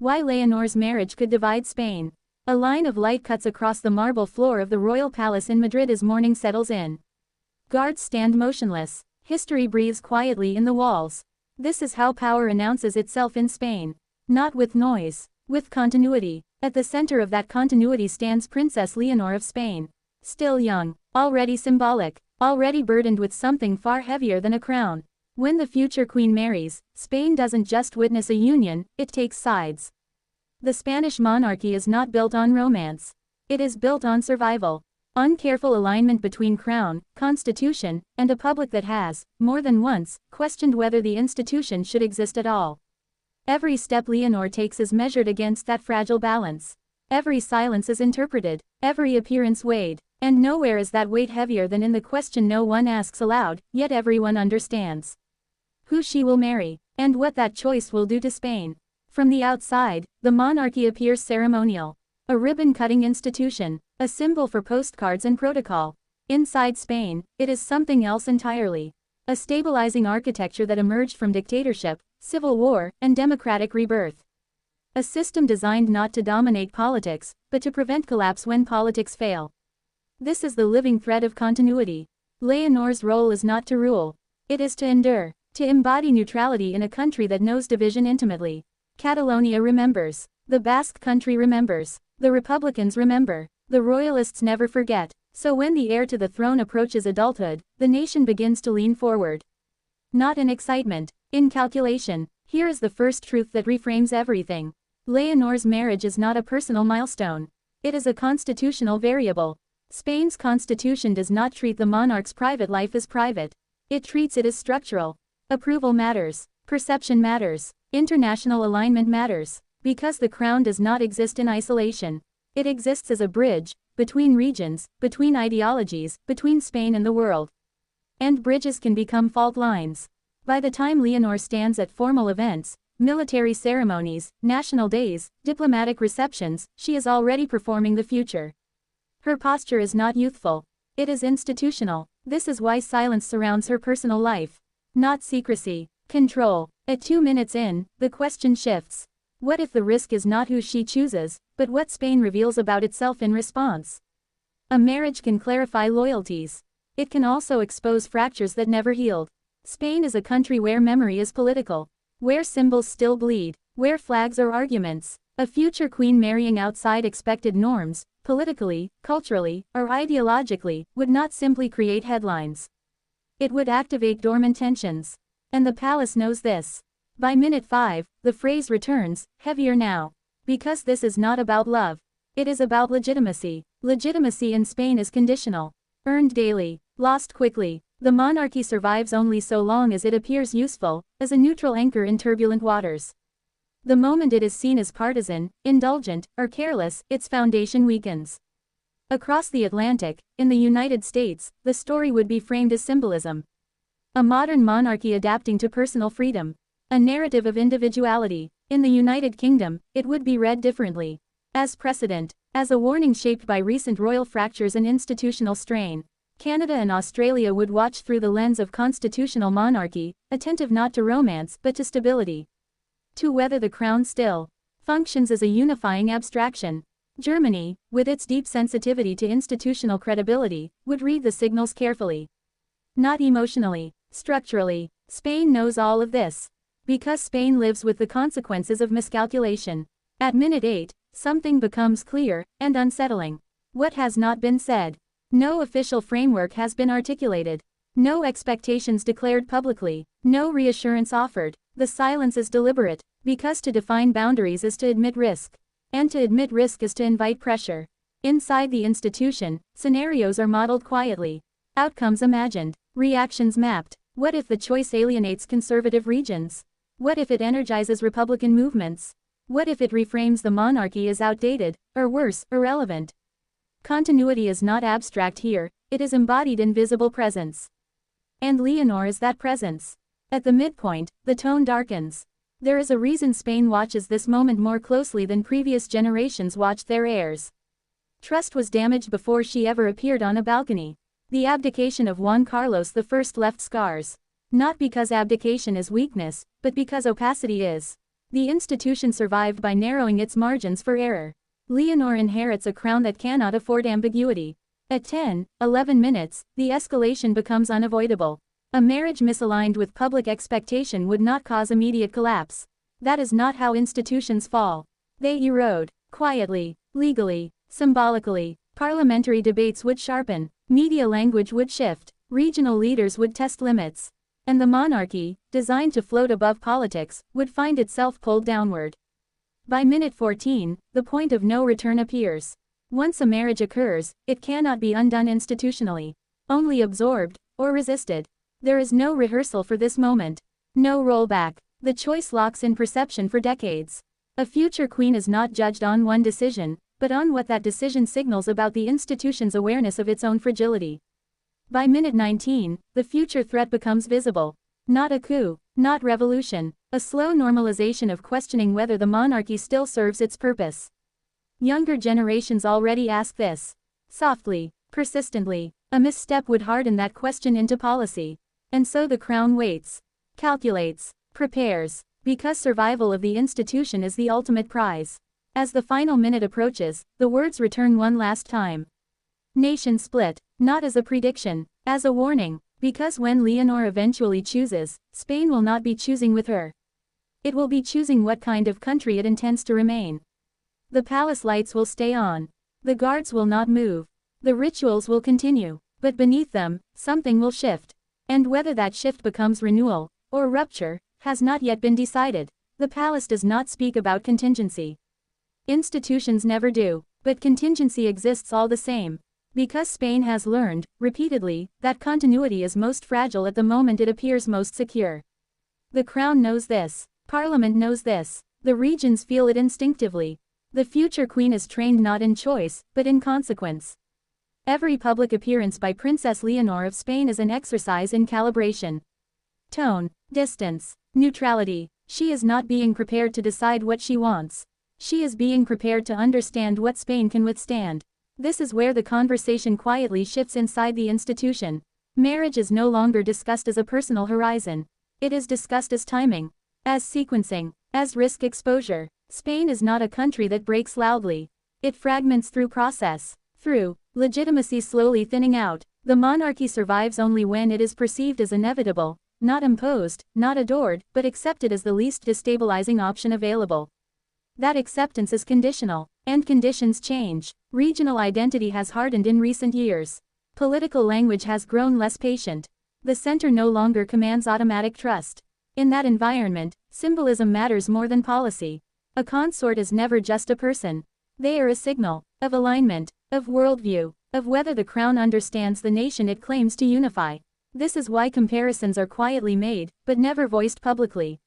Why Leonor's marriage could divide Spain. A line of light cuts across the marble floor of the royal palace in Madrid as morning settles in. Guards stand motionless. History breathes quietly in the walls. This is how power announces itself in Spain. Not with noise, with continuity. At the center of that continuity stands Princess Leonor of Spain. Still young, already symbolic, already burdened with something far heavier than a crown. When the future queen marries, Spain doesn't just witness a union, it takes sides. The Spanish monarchy is not built on romance. It is built on survival. On careful alignment between crown, constitution, and a public that has, more than once, questioned whether the institution should exist at all. Every step Leonor takes is measured against that fragile balance. Every silence is interpreted, every appearance weighed, and nowhere is that weight heavier than in the question no one asks aloud, yet everyone understands. Who she will marry, and what that choice will do to Spain. From the outside, the monarchy appears ceremonial. A ribbon-cutting institution, a symbol for postcards and protocol. Inside Spain, it is something else entirely. A stabilizing architecture that emerged from dictatorship, civil war, and democratic rebirth. A system designed not to dominate politics, but to prevent collapse when politics fail. This is the living thread of continuity. Leonor's role is not to rule. It is to endure, to embody neutrality in a country that knows division intimately. Catalonia remembers. The Basque country remembers. The Republicans remember. The Royalists never forget. So when the heir to the throne approaches adulthood, the nation begins to lean forward. Not in excitement, in calculation. Here is the first truth that reframes everything. Leonor's marriage is not a personal milestone. It is a constitutional variable. Spain's constitution does not treat the monarch's private life as private. It treats it as structural. Approval matters. Perception matters. International alignment matters. Because the crown does not exist in isolation. It exists as a bridge, between regions, between ideologies, between Spain and the world. And bridges can become fault lines. By the time Leonor stands at formal events, military ceremonies, national days, diplomatic receptions, she is already performing the future. Her posture is not youthful. It is institutional. This is why silence surrounds her personal life. Not secrecy. Control. At 2 minutes in, the question shifts. What if the risk is not who she chooses, but what Spain reveals about itself in response? A marriage can clarify loyalties. It can also expose fractures that never healed. Spain is a country where memory is political. Where symbols still bleed. Where flags are arguments. A future queen marrying outside expected norms, politically, culturally, or ideologically, would not simply create headlines. It would activate dormant tensions. And the palace knows this. By minute 5, the phrase returns, heavier now. Because this is not about love. It is about legitimacy. Legitimacy in Spain is conditional. Earned daily, lost quickly. The monarchy survives only so long as it appears useful, as a neutral anchor in turbulent waters. The moment it is seen as partisan, indulgent, or careless, its foundation weakens. Across the Atlantic, in the United States, the story would be framed as symbolism. A modern monarchy adapting to personal freedom. A narrative of individuality. In the United Kingdom, it would be read differently. As precedent. As a warning shaped by recent royal fractures and institutional strain. Canada and Australia would watch through the lens of constitutional monarchy, attentive not to romance but to stability. To whether the crown still functions as a unifying abstraction. Germany, with its deep sensitivity to institutional credibility, would read the signals carefully. Not emotionally, structurally. Spain knows all of this. Because Spain lives with the consequences of miscalculation. At minute 8, something becomes clear, and unsettling. What has not been said? No official framework has been articulated. No expectations declared publicly. No reassurance offered. The silence is deliberate, because to define boundaries is to admit risk. And to admit risk is to invite pressure. Inside the institution, scenarios are modeled quietly. Outcomes imagined. Reactions mapped. What if the choice alienates conservative regions? What if it energizes Republican movements? What if it reframes the monarchy as outdated, or worse, irrelevant? Continuity is not abstract here, it is embodied in visible presence. And Leonor is that presence. At the midpoint, the tone darkens. There is a reason Spain watches this moment more closely than previous generations watched their heirs. Trust was damaged before she ever appeared on a balcony. The abdication of Juan Carlos I left scars. Not because abdication is weakness, but because opacity is. The institution survived by narrowing its margins for error. Leonor inherits a crown that cannot afford ambiguity. At 10-11 minutes, the escalation becomes unavoidable. A marriage misaligned with public expectation would not cause immediate collapse. That is not how institutions fall. They erode, quietly, legally, symbolically. Parliamentary debates would sharpen, media language would shift, regional leaders would test limits. And the monarchy, designed to float above politics, would find itself pulled downward. By minute 14, the point of no return appears. Once a marriage occurs, it cannot be undone institutionally. Only absorbed, or resisted. There is no rehearsal for this moment. No rollback. The choice locks in perception for decades. A future queen is not judged on one decision, but on what that decision signals about the institution's awareness of its own fragility. By minute 19, the future threat becomes visible. Not a coup, not revolution, a slow normalization of questioning whether the monarchy still serves its purpose. Younger generations already ask this. Softly, persistently, a misstep would harden that question into policy. And so the crown waits, calculates, prepares, because survival of the institution is the ultimate prize. As the final minute approaches, the words return one last time. Nation split, not as a prediction, as a warning, because when Leonor eventually chooses, Spain will not be choosing with her. It will be choosing what kind of country it intends to remain. The palace lights will stay on. The guards will not move. The rituals will continue, but beneath them, something will shift. And whether that shift becomes renewal, or rupture, has not yet been decided. The palace does not speak about contingency. Institutions never do, but contingency exists all the same. Because Spain has learned, repeatedly, that continuity is most fragile at the moment it appears most secure. The crown knows this. Parliament knows this. The regions feel it instinctively. The future queen is trained not in choice, but in consequence. Every public appearance by Princess Leonor of Spain is an exercise in calibration. Tone, distance, neutrality. She is not being prepared to decide what she wants. She is being prepared to understand what Spain can withstand. This is where the conversation quietly shifts inside the institution. Marriage is no longer discussed as a personal horizon. It is discussed as timing, as sequencing, as risk exposure. Spain is not a country that breaks loudly. It fragments through process, through legitimacy slowly thinning out. The monarchy survives only when it is perceived as inevitable, not imposed, not adored, but accepted as the least destabilizing option available. That acceptance is conditional, and conditions change. Regional identity has hardened in recent years. Political language has grown less patient. The center no longer commands automatic trust. In that environment, symbolism matters more than policy. A consort is never just a person. They are a signal, of alignment, of worldview, of whether the crown understands the nation it claims to unify. This is why comparisons are quietly made, but never voiced publicly.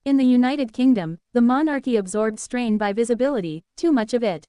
In the United Kingdom, the monarchy absorbed strain by visibility, too much of it.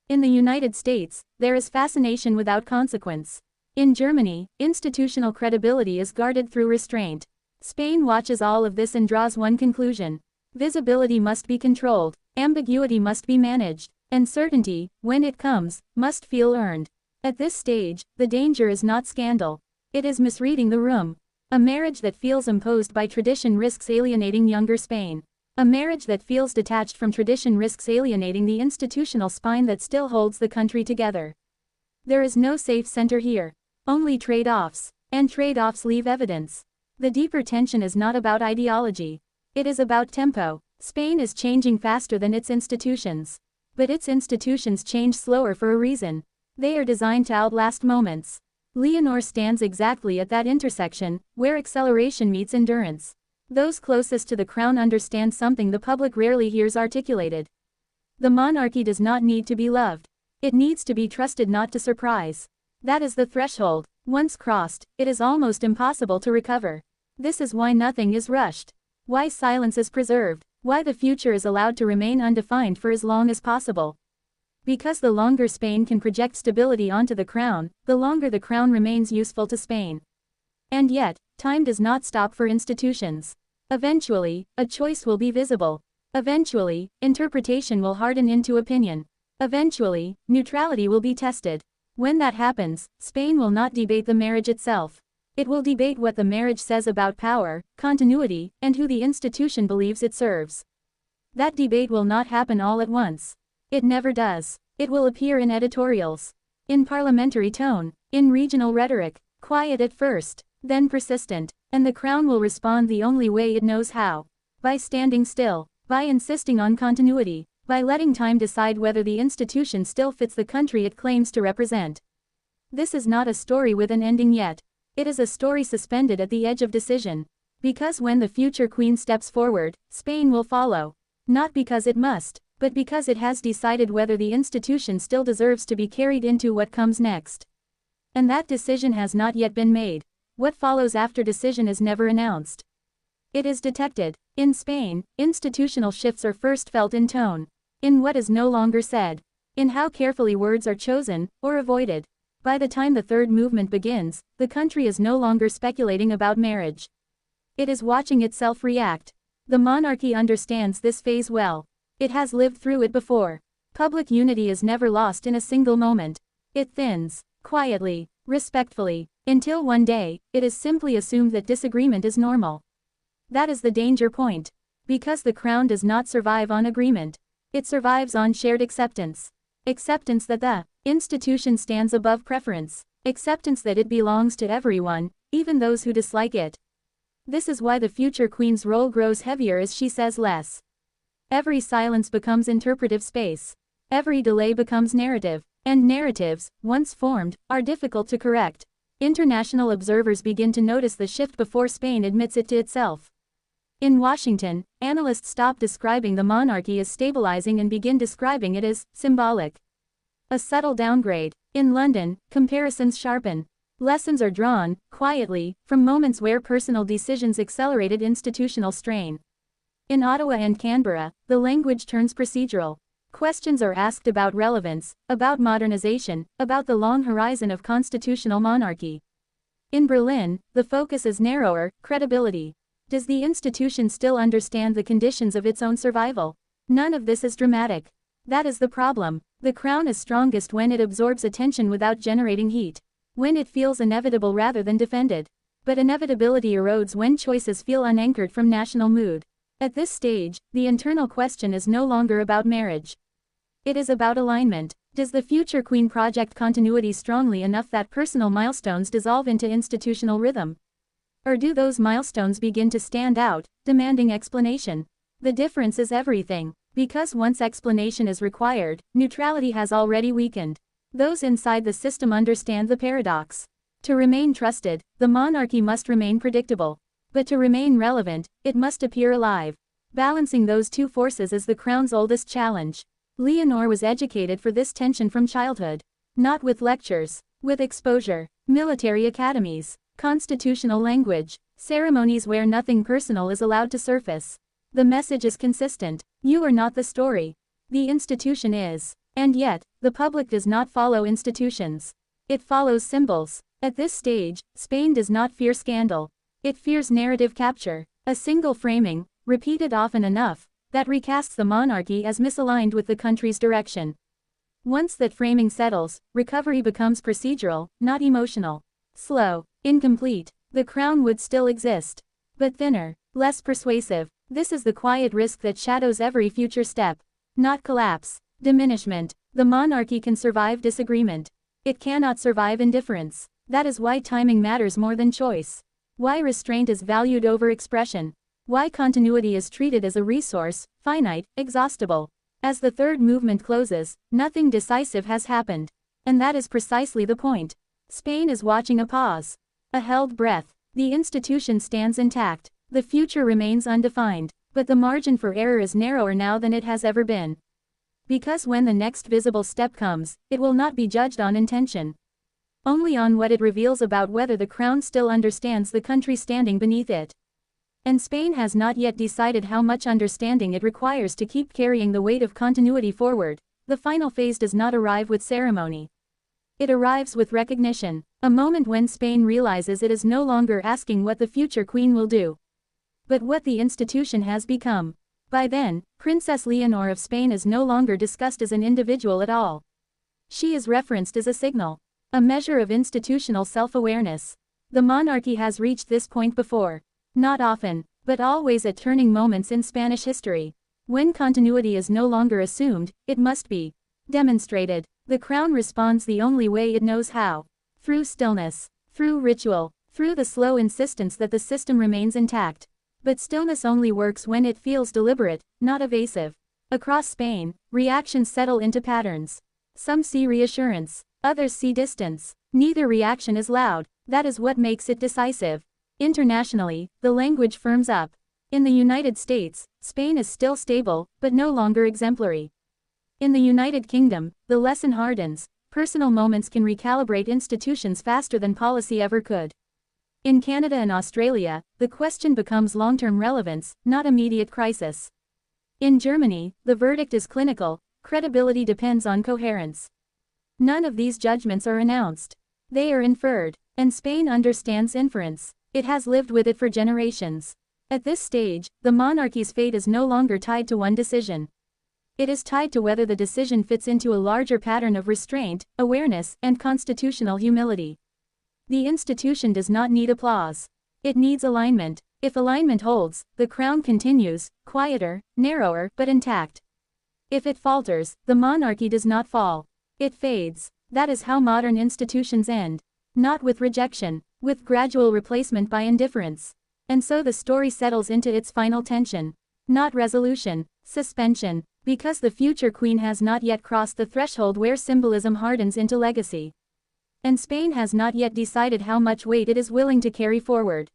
In the United States, there is fascination without consequence. In Germany, institutional credibility is guarded through restraint. Spain watches all of this and draws one conclusion. Visibility must be controlled, ambiguity must be managed, and certainty, when it comes, must feel earned. At this stage, the danger is not scandal. It is misreading the room. A marriage that feels imposed by tradition risks alienating younger Spain. A marriage that feels detached from tradition risks alienating the institutional spine that still holds the country together. There is no safe center here. Only trade-offs. And trade-offs leave evidence. The deeper tension is not about ideology. It is about tempo. Spain is changing faster than its institutions. But its institutions change slower for a reason. They are designed to outlast moments. Leonor stands exactly at that intersection, where acceleration meets endurance. Those closest to the crown understand something the public rarely hears articulated. The monarchy does not need to be loved. It needs to be trusted, not to surprise. That is the threshold. Once crossed, it is almost impossible to recover. This is why nothing is rushed. Why silence is preserved. Why the future is allowed to remain undefined for as long as possible. Because the longer Spain can project stability onto the crown, the longer the crown remains useful to Spain. And yet, time does not stop for institutions. Eventually, a choice will be visible. Eventually, interpretation will harden into opinion. Eventually, neutrality will be tested. When that happens, Spain will not debate the marriage itself. It will debate what the marriage says about power, continuity, and who the institution believes it serves. That debate will not happen all at once. It never does. It will appear in editorials, in parliamentary tone, in regional rhetoric, quiet at first, then persistent, and the crown will respond the only way it knows how. By standing still, by insisting on continuity, by letting time decide whether the institution still fits the country it claims to represent. This is not a story with an ending yet. It is a story suspended at the edge of decision. Because when the future queen steps forward, Spain will follow. Not because it must, but because it has decided whether the institution still deserves to be carried into what comes next. And that decision has not yet been made. What follows after decision is never announced. It is detected. In Spain, institutional shifts are first felt in tone, in what is no longer said, in how carefully words are chosen, or avoided. By the time the third movement begins, the country is no longer speculating about marriage. It is watching itself react. The monarchy understands this phase well. It has lived through it before. Public unity is never lost in a single moment. It thins, quietly, respectfully, until one day, it is simply assumed that disagreement is normal. That is the danger point. Because the crown does not survive on agreement. It survives on shared acceptance. Acceptance that the institution stands above preference. Acceptance that it belongs to everyone, even those who dislike it. This is why the future queen's role grows heavier as she says less. Every silence becomes interpretive space. Every delay becomes narrative. And narratives, once formed, are difficult to correct. International observers begin to notice the shift before Spain admits it to itself. In Washington, analysts stop describing the monarchy as stabilizing and begin describing it as symbolic. A subtle downgrade. In London, comparisons sharpen. Lessons are drawn, quietly, from moments where personal decisions accelerated institutional strain. In Ottawa and Canberra, the language turns procedural. Questions are asked about relevance, about modernization, about the long horizon of constitutional monarchy. In Berlin, the focus is narrower, credibility. Does the institution still understand the conditions of its own survival? None of this is dramatic. That is the problem. The crown is strongest when it absorbs attention without generating heat. When it feels inevitable rather than defended. But inevitability erodes when choices feel unanchored from national mood. At this stage, the internal question is no longer about marriage. It is about alignment. Does the future queen project continuity strongly enough that personal milestones dissolve into institutional rhythm? Or do those milestones begin to stand out, demanding explanation? The difference is everything. Because once explanation is required, neutrality has already weakened. Those inside the system understand the paradox. To remain trusted, the monarchy must remain predictable. But to remain relevant, it must appear alive. Balancing those two forces is the crown's oldest challenge. Leonor was educated for this tension from childhood. Not with lectures, with exposure, military academies, constitutional language, ceremonies where nothing personal is allowed to surface. The message is consistent. You are not the story. The institution is. And yet, the public does not follow institutions. It follows symbols. At this stage, Spain does not fear scandal. It fears narrative capture. A single framing, repeated often enough, that recasts the monarchy as misaligned with the country's direction. Once that framing settles, recovery becomes procedural, not emotional. Slow, incomplete. The crown would still exist. But thinner, less persuasive. This is the quiet risk that shadows every future step. Not collapse. Diminishment. The monarchy can survive disagreement. It cannot survive indifference. That is why timing matters more than choice. Why restraint is valued over expression. Why continuity is treated as a resource, finite, exhaustible. As the third movement closes, nothing decisive has happened. And that is precisely the point. Spain is watching a pause. A held breath. The institution stands intact. The future remains undefined. But the margin for error is narrower now than it has ever been. Because when the next visible step comes, it will not be judged on intention. Only on what it reveals about whether the crown still understands the country standing beneath it. And Spain has not yet decided how much understanding it requires to keep carrying the weight of continuity forward. The final phase does not arrive with ceremony. It arrives with recognition, a moment when Spain realizes it is no longer asking what the future queen will do, but what the institution has become. By then, Princess Leonor of Spain is no longer discussed as an individual at all. She is referenced as a signal, a measure of institutional self-awareness. The monarchy has reached this point before. Not often, but always at turning moments in Spanish history. When continuity is no longer assumed, it must be demonstrated. The crown responds the only way it knows how. Through stillness. Through ritual. Through the slow insistence that the system remains intact. But stillness only works when it feels deliberate, not evasive. Across Spain, reactions settle into patterns. Some see reassurance. Others see distance. Neither reaction is loud. That is what makes it decisive. Internationally, the language firms up. In the United States, Spain is still stable, but no longer exemplary. In the United Kingdom, the lesson hardens. Personal moments can recalibrate institutions faster than policy ever could. In Canada and Australia, the question becomes long-term relevance, not immediate crisis. In Germany, the verdict is clinical. Credibility depends on coherence. None of these judgments are announced. They are inferred. And Spain understands inference. It has lived with it for generations. At this stage, the monarchy's fate is no longer tied to one decision. It is tied to whether the decision fits into a larger pattern of restraint, awareness, and constitutional humility. The institution does not need applause. It needs alignment. If alignment holds, the crown continues, quieter, narrower, but intact. If it falters, the monarchy does not fall. It fades. That is how modern institutions end. Not with rejection, with gradual replacement by indifference. And so the story settles into its final tension. Not resolution, suspension, because the future queen has not yet crossed the threshold where symbolism hardens into legacy. And Spain has not yet decided how much weight it is willing to carry forward.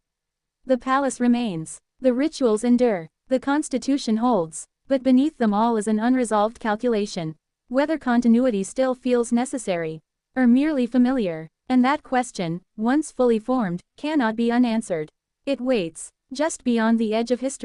The palace remains. The rituals endure. The constitution holds. But beneath them all is an unresolved calculation. Whether continuity still feels necessary, or merely familiar. And that question, once fully formed, cannot be unanswered. It waits, just beyond the edge of history.